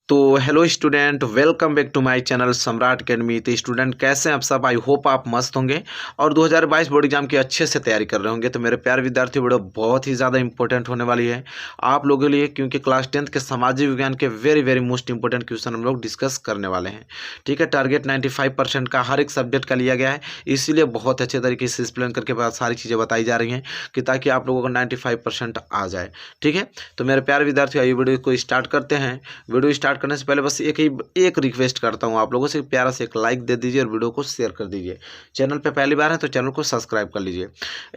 तो hello student, welcome back to my channel Samrat academy. तो student कैसे हैं आप सब? आई होप आप मस्त होंगे और 2022 बोर्ड एग्जाम की अच्छे से तैयारी कर रहे होंगे। तो मेरे प्यारे विद्यार्थी, वीडियो बहुत ही ज़्यादा इंपॉर्टेंट होने वाली है आप लोगों के लिए, क्योंकि क्लास 10th के सामाजिक विज्ञान के वेरी मोस्ट इंपॉर्टेंट क्वेश्चन हम लोग डिस्कस करने वाले हैं। ठीक है, टारगेट 95% का हर एक सब्जेक्ट का लिया गया है, इसीलिए बहुत अच्छे तरीके से एक्सप्लेन करके सारी चीज़ें बताई जा रही हैं कि ताकि आप लोगों को 95% आ जाए। ठीक है, तो मेरे प्यारे विद्यार्थी, आइए वीडियो को स्टार्ट करते हैं। वीडियो स्टार्ट करने से पहले बस एक रिक्वेस्ट करता हूं आप लोगों से, प्यारा से एक लाइक दे दीजिए और वीडियो को शेयर कर दीजिए। चैनल पे पहली बार है तो चैनल को सब्सक्राइब कर लीजिए।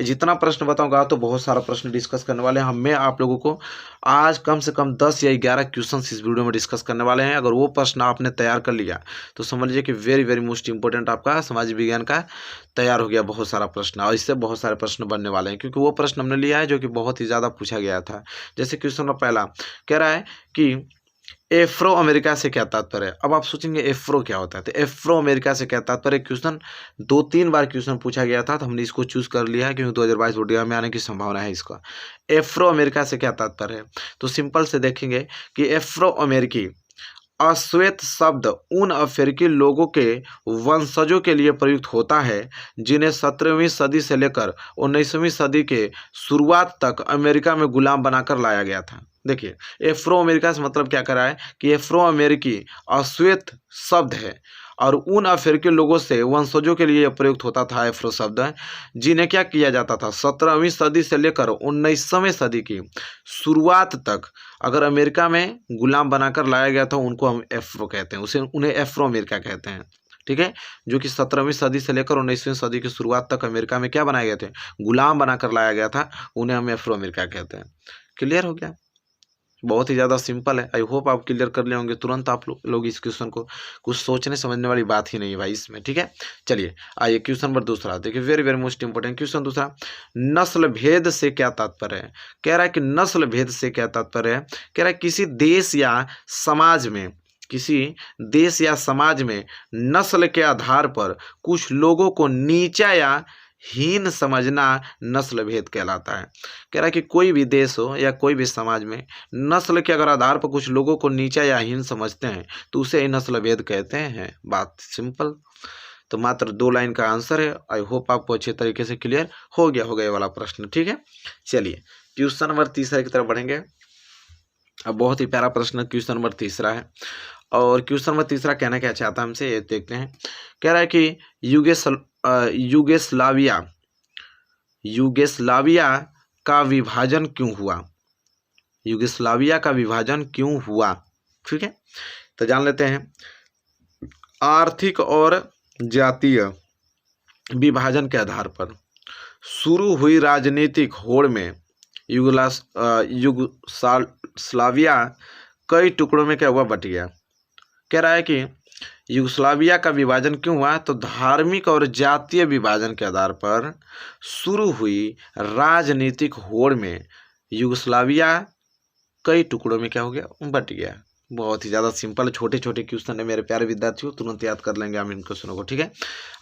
जितना प्रश्न बताऊंगा तो बहुत सारा प्रश्न डिस्कस करने वाले हैं हमें आप लोगों को। आज कम से कम 10 या 11 क्वेश्चन इस वीडियो में डिस्कस करने वाले हैं। अगर वो प्रश्न आपने तैयार कर लिया तो समझ लीजिए कि वेरी मोस्ट इंपॉर्टेंट आपका समाज विज्ञान का तैयार हो गया बहुत सारा प्रश्न, और इससे बहुत सारे प्रश्न बनने वाले हैं, क्योंकि वो प्रश्न हमने लिया है जो कि बहुत ही ज़्यादा पूछा गया था। जैसे क्वेश्चन नंबर पहला कह रहा है कि एफ्रो अमेरिका से क्या तात्पर्य है। अब आप सोचेंगे एफ्रो क्या होता है, तो एफ्रो अमेरिका से क्या तात्पर्य। क्वेश्चन 2-3 बार क्वेश्चन पूछा गया था, तो हमने इसको चूज कर लिया है क्योंकि 2022 बोर्ड एग्जाम में आने की संभावना है इसका। एफ्रो अमेरिका से क्या तात्पर्य है, तो सिंपल से देखेंगे कि एफ्रो अमेरिकी अश्वेत शब्द उन अफ्रीकी लोगों के वंशजों के लिए प्रयुक्त होता है जिन्हें 17वीं सदी से लेकर 19वीं सदी के शुरुआत तक अमेरिका में गुलाम बनाकर लाया गया था। देखिए, एफ्रो अमेरिका से मतलब क्या कर रहा है कि एफ्रो अमेरिकी अश्वेत शब्द है और उन अफ्रीकी लोगों से वंशजों के लिए प्रयुक्त होता था एफ्रो शब्द, जिन्हें क्या किया जाता था 17वीं सदी से लेकर 19वीं सदी की शुरुआत तक अगर अमेरिका में गुलाम बनाकर लाया गया था, उनको हम एफ्रो कहते हैं, उन्हें एफ्रो अमेरिका कहते हैं। ठीक है, जो कि 17वीं सदी से लेकर 19वीं सदी की शुरुआत तक अमेरिका में क्या बनाए गए थे, गुलाम बनाकर लाया गया था, उन्हें हम एफ्रो अमेरिका कहते हैं। क्लियर हो गया? बहुत ही ज़्यादा सिंपल है। आई होप आप क्लियर कर लिए होंगे तुरंत आप लोग इस क्वेश्चन को। कुछ सोचने समझने वाली बात ही नहीं है भाई इसमें। ठीक है, चलिए आइए क्वेश्चन नंबर दूसरा देखिए, वेरी मोस्ट इंपॉर्टेंट क्वेश्चन दूसरा। नस्ल भेद से क्या तात्पर्य है। कह रहा है कि नस्ल भेद से क्या तात्पर्य है। कह रहा है किसी देश या समाज में नस्ल के आधार पर कुछ लोगों को नीचा या हीन समझना नस्ल भेद कहलाता है। कह रहा है कि कोई भी देश हो या कोई भी समाज में नस्ल के अगर आधार पर कुछ लोगों को नीचा या हीन समझते हैं तो उसे ही नस्ल भेद कहते हैं। बात सिंपल। तो मात्र 2 लाइन का आंसर है। आई होप आपको अच्छे तरीके से क्लियर हो गया ये वाला प्रश्न। ठीक है, चलिए क्वेश्चन नंबर तीसरा की तरफ बढ़ेंगे। अब बहुत ही प्यारा प्रश्न क्वेश्चन नंबर तीसरा है, और क्वेश्चन नंबर तीसरा कहना क्या चाहता है हमसे, ये देखते हैं। कह रहा है कि यूगोस्लाविया का विभाजन क्यों हुआ। यूगोस्लाविया का विभाजन क्यों हुआ। ठीक है, तो जान लेते हैं। आर्थिक और जातीय विभाजन के आधार पर शुरू हुई राजनीतिक होड़ में यूगोस्लाविया कई टुकड़ों में क्या हुआ, बट गया। कह रहा है कि यूगोस्लाविया का विभाजन क्यों हुआ, तो धार्मिक और जातीय विभाजन के आधार पर शुरू हुई राजनीतिक होड़ में यूगोस्लाविया कई टुकड़ों में क्या हो गया, बट गया। बहुत ही ज़्यादा सिंपल छोटे क्वेश्चन है मेरे प्यारे विद्यार्थियों, तुरंत याद कर लेंगे हम इन क्वेश्चनों को। ठीक है,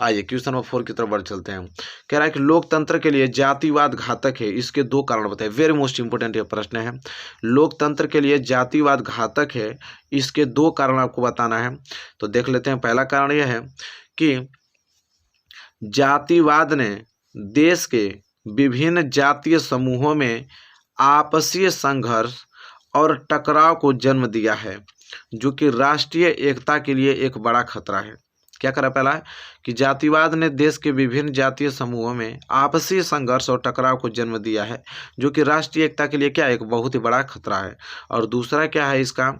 आइए क्वेश्चन नंबर 4 की तरफ बढ़ चलते हैं। कह रहा है कि लोकतंत्र के लिए जातिवाद घातक है, इसके 2 कारण बताए। वेरी मोस्ट इंपोर्टेंट ये प्रश्न है। लोकतंत्र के लिए जातिवाद घातक है, इसके 2 कारण आपको बताना है। तो देख लेते हैं। पहला कारण यह है कि जातिवाद ने देश के विभिन्न जातीय समूहों में आपसी संघर्ष और टकराव को जन्म दिया है, जो कि राष्ट्रीय एकता के लिए एक बड़ा खतरा है। क्या करा, पहला है कि जातिवाद ने देश के विभिन्न जातीय समूहों में आपसी संघर्ष और टकराव को जन्म दिया है, जो कि राष्ट्रीय एकता के लिए क्या एक बहुत ही बड़ा खतरा है। और दूसरा क्या है इसका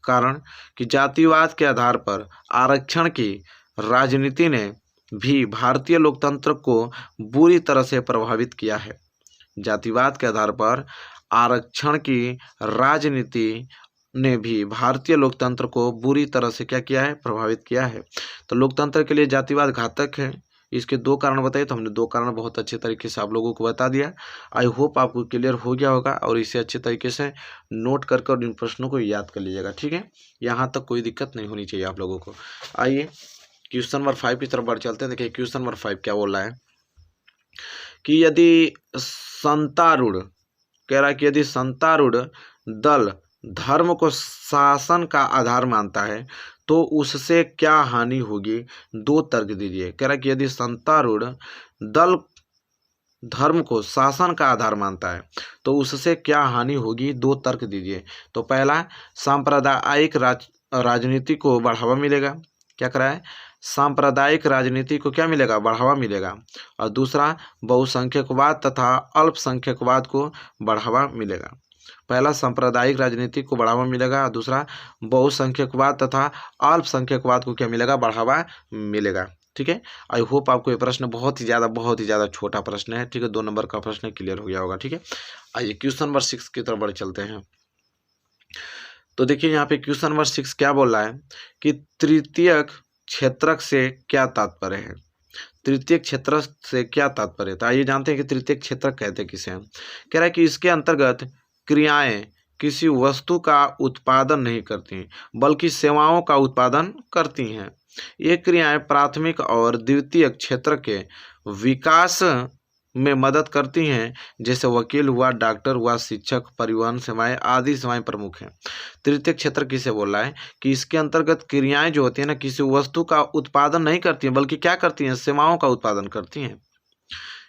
कारण, कि जातिवाद के आधार पर आरक्षण की राजनीति ने भी भारतीय लोकतंत्र को बुरी तरह से प्रभावित किया है। जातिवाद के आधार पर आरक्षण की राजनीति ने भी भारतीय लोकतंत्र को बुरी तरह से क्या किया है, प्रभावित किया है। तो लोकतंत्र के लिए जातिवाद घातक है, इसके 2 कारण बताइए। तो हमने 2 कारण बहुत अच्छे तरीके से आप लोगों को बता दिया। आई होप आपको क्लियर हो गया होगा, और इसे अच्छे तरीके से नोट करके और इन प्रश्नों को याद कर लीजिएगा। ठीक है, यहाँ तक कोई दिक्कत नहीं होनी चाहिए आप लोगों को। आइए क्वेश्चन नंबर 5 की तरफ बढ़ चलते हैं। देखिए क्वेश्चन नंबर 5 क्या बोल रहा है कि यदि संतारूढ़, कह रहा है कि यदि संतारूढ़ दल धर्म को शासन का आधार मानता है तो उससे क्या हानि होगी, दो तर्क दीजिए। कह रहा है कि यदि सत्तारूढ़ दल धर्म को शासन का आधार मानता है तो उससे क्या हानि होगी, दो तर्क दीजिए। तो पहला, सांप्रदायिक राजनीति को बढ़ावा मिलेगा। क्या करा है, सांप्रदायिक राजनीति को क्या मिलेगा, बढ़ावा मिलेगा। और दूसरा, बहुसंख्यकवाद तथा अल्पसंख्यकवाद को बढ़ावा मिलेगा। पहला, सांप्रदायिक राजनीति को बढ़ावा मिलेगा, और दूसरा, बहुसंख्यकवाद तथा अल्पसंख्यकवाद को क्या मिलेगा, बढ़ावा मिलेगा। ठीक है, आई होप आपको ये प्रश्न बहुत ही ज़्यादा छोटा प्रश्न है। ठीक है, 2 नंबर का प्रश्न क्लियर हो गया होगा। ठीक है, आइए क्वेश्चन नंबर 6 की तरफ बढ़ चलते हैं। तो देखिए यहाँ पे क्वेश्चन नंबर 6 क्या बोल रहा है कि तृतीयक क्षेत्रक से क्या तात्पर्य है। तृतीयक क्षेत्र से क्या तात्पर्य है, तो आइए जानते हैं कि तृतीयक क्षेत्रक कहते किसे हैं। कह रहा है कि इसके अंतर्गत क्रियाएं किसी वस्तु का उत्पादन नहीं करती बल्कि सेवाओं का उत्पादन करती हैं। ये क्रियाएं प्राथमिक और द्वितीयक क्षेत्र के विकास में मदद करती हैं, जैसे वकील हुआ, डॉक्टर हुआ, शिक्षक, परिवहन सेवाएं आदि सेवाएं प्रमुख हैं। तृतीयक क्षेत्र किसे बोल रहा है कि इसके अंतर्गत क्रियाएं जो होती हैं ना, किसी वस्तु का उत्पादन नहीं करती हैं बल्कि क्या करती हैं, सेवाओं का उत्पादन करती हैं।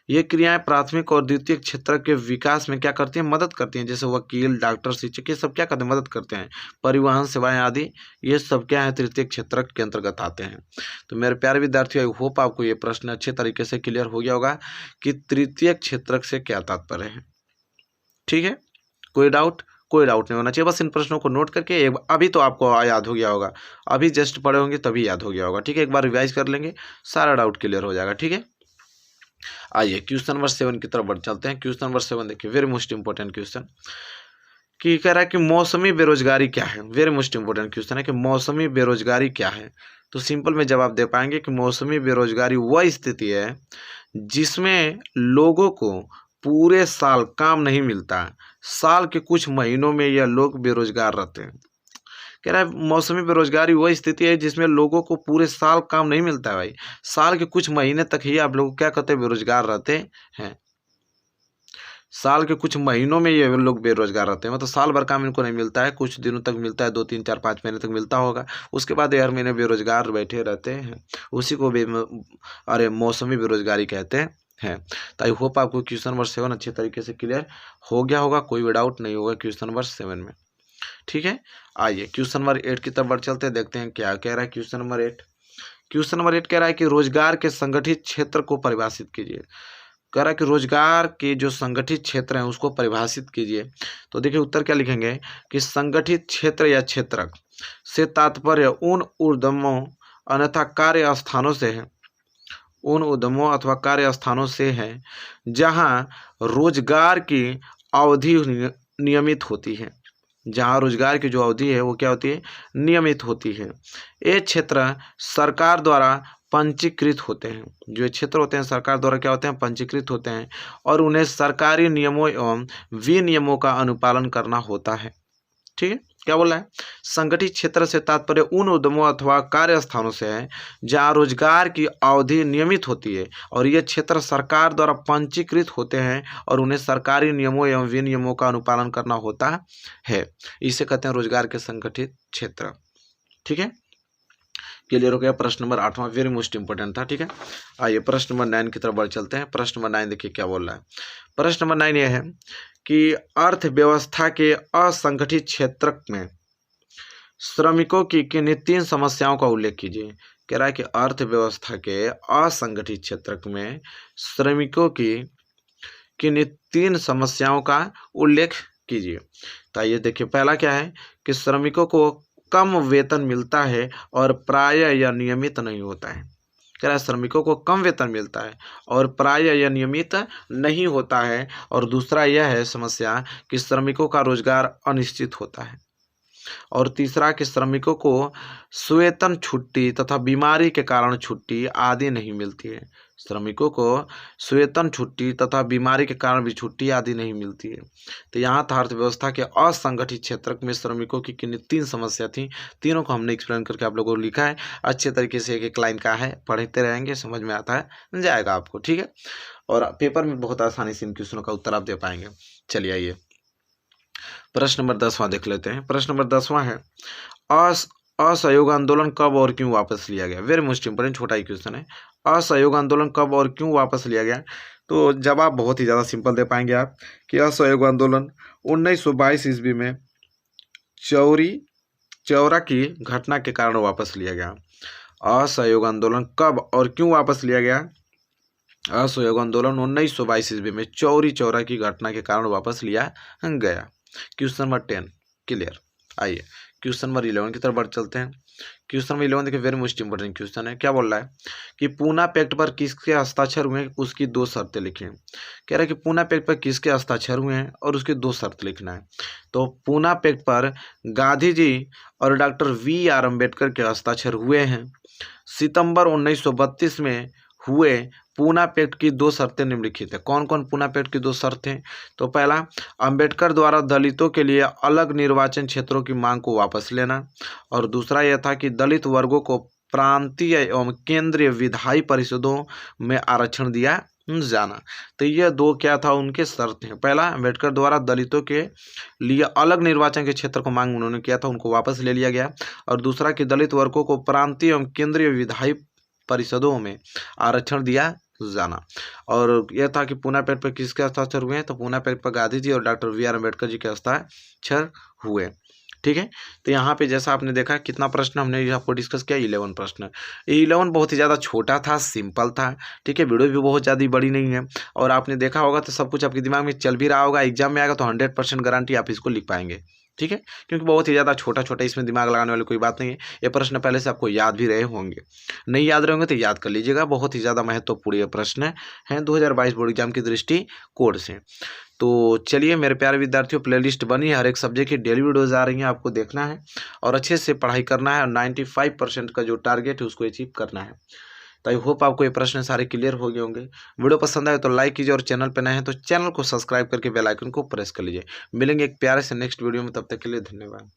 ये क्रियाएं प्राथमिक और द्वितीयक क्षेत्र के विकास में क्या करती हैं, मदद करती हैं, जैसे वकील, डॉक्टर, शिक्षक, ये सब क्या करते हैं, मदद करते हैं। परिवहन सेवाएं आदि ये सब क्या है, तृतीयक क्षेत्र के अंतर्गत आते हैं। तो मेरे प्यारे विद्यार्थियों, आई होप आपको ये प्रश्न अच्छे तरीके से क्लियर हो गया होगा कि तृतीयक क्षेत्रक से क्या तात्पर्य है। ठीक है, कोई डाउट नहीं होना चाहिए। बस इन प्रश्नों को नोट करके अभी तो आपको याद हो गया होगा, अभी जस्ट पढ़े होंगे तभी याद हो गया होगा। ठीक है, एक बार रिवाइज कर लेंगे, सारा डाउट क्लियर हो जाएगा। ठीक है, आइए क्वेश्चन नंबर 7 की तरफ बढ़ चलते हैं। क्वेश्चन नंबर 7 देखिए, वेरी मोस्ट इंपॉर्टेंट क्वेश्चन कि कह रहा है कि मौसमी बेरोजगारी क्या है। वेरी मोस्ट इंपॉर्टेंट क्वेश्चन है कि मौसमी बेरोजगारी क्या है। तो सिंपल में जवाब दे पाएंगे कि मौसमी बेरोजगारी वह स्थिति है जिसमें लोगों को पूरे साल काम नहीं मिलता, साल के कुछ महीनों में यह लोग बेरोजगार रहते हैं। कह रहा है मौसमी बेरोजगारी वह स्थिति है जिसमें लोगों को पूरे साल काम नहीं मिलता है भाई, साल के कुछ महीने तक ही आप लोग क्या कहते हैं, बेरोजगार रहते हैं। साल के कुछ महीनों में ये लोग बेरोजगार रहते हैं, मतलब साल भर काम इनको नहीं मिलता है, कुछ दिनों तक मिलता है, 2 3 4 5 महीने तक मिलता होगा, उसके बाद हर महीने बेरोजगार बैठे रहते हैं। उसी को अरे मौसमी बेरोजगारी कहते हैं। तो आई होप आपको क्वेश्चन नंबर 7 अच्छे तरीके से क्लियर हो गया होगा, कोई भी डाउट नहीं होगा क्वेश्चन नंबर 7 में। ठीक है, आइए क्वेश्चन नंबर 8 की तरफ बढ़ चलते हैं, देखते हैं क्या कह रहा है क्वेश्चन नंबर 8। क्वेश्चन नंबर 8 कह रहा है कि रोजगार के संगठित क्षेत्र को परिभाषित कीजिए। कह रहा है कि रोजगार के जो संगठित क्षेत्र हैं उसको परिभाषित कीजिए। तो देखिए उत्तर क्या लिखेंगे कि संगठित क्षेत्र या क्षेत्रक से तात्पर्य उन उद्यमों अन्यथा कार्य स्थानों से है, उन उद्यमों अथवा कार्य स्थानों से है जहां रोजगार की अवधि नियमित होती है, जहां रोजगार की जो अवधि है वो क्या होती है, नियमित होती है। ये क्षेत्र सरकार द्वारा पंजीकृत होते हैं, जो क्षेत्र होते हैं सरकार द्वारा क्या होते हैं, पंजीकृत होते हैं, और उन्हें सरकारी नियमों एवं विनियमों का अनुपालन करना होता है। ठीक है, क्या बोल रहा है, संगठित क्षेत्र से तात्पर्य उन उद्यमों अथवा कार्य स्थानों से है जहां रोजगार की अवधि नियमित होती है और ये क्षेत्र सरकार द्वारा पंजीकृत होते हैं और उन्हें सरकारी नियमों एवं विनियमों का अनुपालन करना होता है। इसे कहते हैं रोजगार के संगठित क्षेत्र। ठीक है, क्लियर हो गया। प्रश्न नंबर 8वां वेरी मोस्ट इंपॉर्टेंट था। ठीक है, आइए प्रश्न नंबर 9 की तरफ बढ़ चलते हैं। प्रश्न नंबर 9 देखिए क्या बोल रहा है। प्रश्न नंबर 9 यह है कि अर्थव्यवस्था के असंगठित क्षेत्र में श्रमिकों की किन्हीं 3 समस्याओं का उल्लेख कीजिए। कह रहा है कि अर्थव्यवस्था के असंगठित क्षेत्र में श्रमिकों की किन्हीं 3 समस्याओं का उल्लेख कीजिए। तो आइए देखिए, पहला क्या है कि श्रमिकों को कम वेतन मिलता है और प्रायः या नियमित नहीं होता है। कह रहा है श्रमिकों को कम वेतन मिलता है और प्रायः या नियमित नहीं होता है। और दूसरा यह है समस्या कि श्रमिकों का रोजगार अनिश्चित होता है। और तीसरा कि श्रमिकों को स्वेतन छुट्टी तथा बीमारी के कारण छुट्टी आदि नहीं मिलती है। श्रमिकों को स्वेतन छुट्टी तथा बीमारी के कारण भी छुट्टी आदि नहीं मिलती है। तो यहाँ था अर्थव्यवस्था के असंगठित क्षेत्र में श्रमिकों की किन्हीं 3 समस्या थी, तीनों को हमने एक्सप्लेन करके आप लोगों को लिखा है। अच्छे तरीके से एक एक लाइन का है, पढ़ते रहेंगे समझ में आता है जाएगा आपको। ठीक है, और पेपर में बहुत आसानी से इन क्वेश्चनों का उत्तर आप दे पाएंगे। चलिए आइए प्रश्न नंबर 10वां देख लेते हैं। प्रश्न नंबर 10वां है, असहयोग आंदोलन कब और क्यों वापस लिया गया। वेरी मोस्ट इंपोर्टेंट छोटा ही क्वेश्चन है। असहयोग आंदोलन कब और क्यों वापस लिया गया। तो जवाब बहुत ही ज़्यादा सिंपल दे पाएंगे आप कि असहयोग आंदोलन 1922 ईस्वी में चौरा की घटना के कारण वापस लिया गया। असहयोग आंदोलन कब और क्यों वापस लिया गया। असहयोग आंदोलन 1922 ईस्वी में चौरा की घटना के कारण वापस लिया गया। Question number 10 clear. आइए क्वेश्चन नंबर 11 की तरफ बढ़ चलते हैं। क्वेश्चन नंबर 11 देखिए, वेरी मोस्ट इंपोर्टेंट क्वेश्चन है। क्या बोल रहा है कि पूना पैक्ट पर किसके हस्ताक्षर हुए हैं, उसकी 2 शर्तें लिखें। कह रहा है कि पूना पैक्ट पर किसके हस्ताक्षर हुए हैं और उसकी 2 शर्त लिखना है। तो पूना पैक्ट पर गांधी जी और डॉक्टर V.R. अम्बेडकर के हस्ताक्षर हुए हैं। सितंबर 1932 में हुए पूना पैक्ट की 2 शर्तें निम्नलिखित है। कौन कौन पूना पैक्ट की 2 शर्तें। तो पहला, अंबेडकर द्वारा दलितों के लिए अलग निर्वाचन क्षेत्रों की मांग को वापस लेना, और दूसरा यह था कि दलित वर्गों को प्रांतीय एवं केंद्रीय विधायी परिषदों में आरक्षण दिया जाना। तो ये 2 क्या था उनके शर्त हैं। पहला, अंबेडकर द्वारा दलितों के लिए अलग निर्वाचन के क्षेत्र को मांग उन्होंने किया था, उनको वापस ले लिया गया। और दूसरा कि दलित वर्गों को प्रांतीय एवं केंद्रीय विधायी परिषदों में आरक्षण दिया जाना। और यह था कि पूना पैक्ट पर किसके हस्ताक्षर हुए हैं। तो पूना पैक्ट पर गांधी जी और डॉक्टर V.R. अम्बेडकर जी के हस्ताक्षर हुए। ठीक है, तो यहाँ पे जैसा आपने देखा कितना प्रश्न हमने आपको डिस्कस किया, 11 प्रश्न। 11 बहुत ही ज़्यादा छोटा था, सिंपल था। ठीक है, वीडियो भी बहुत ज़्यादा बड़ी नहीं है, और आपने देखा होगा तो सब कुछ आपके दिमाग में चल भी रहा होगा। एग्जाम में आएगा तो 100% गारंटी आप इसको लिख पाएंगे। ठीक है, क्योंकि बहुत ही ज़्यादा छोटा इसमें दिमाग लगाने वाली कोई बात नहीं है। ये प्रश्न पहले से आपको याद भी रहे होंगे, नहीं याद रहे होंगे तो याद कर लीजिएगा। बहुत ही ज़्यादा महत्वपूर्ण ये प्रश्न हैं 2022 बोर्ड एग्जाम की दृष्टिकोण से। तो चलिए मेरे प्यारे विद्यार्थियों, प्लेलिस्ट बनी है, हर एक सब्जेक्ट की डेली वीडियोज़ आ रही हैं, आपको देखना है और अच्छे से पढ़ाई करना है, और 95% का जो टारगेट है उसको अचीव करना है। तो आई होप आपको ये प्रश्न सारे क्लियर हो गए होंगे। वीडियो पसंद आए तो लाइक कीजिए, और चैनल पर नए हैं तो चैनल को सब्सक्राइब करके बेल आइकन को प्रेस कर लीजिए। मिलेंगे एक प्यारे से नेक्स्ट वीडियो में, तब तक के लिए धन्यवाद।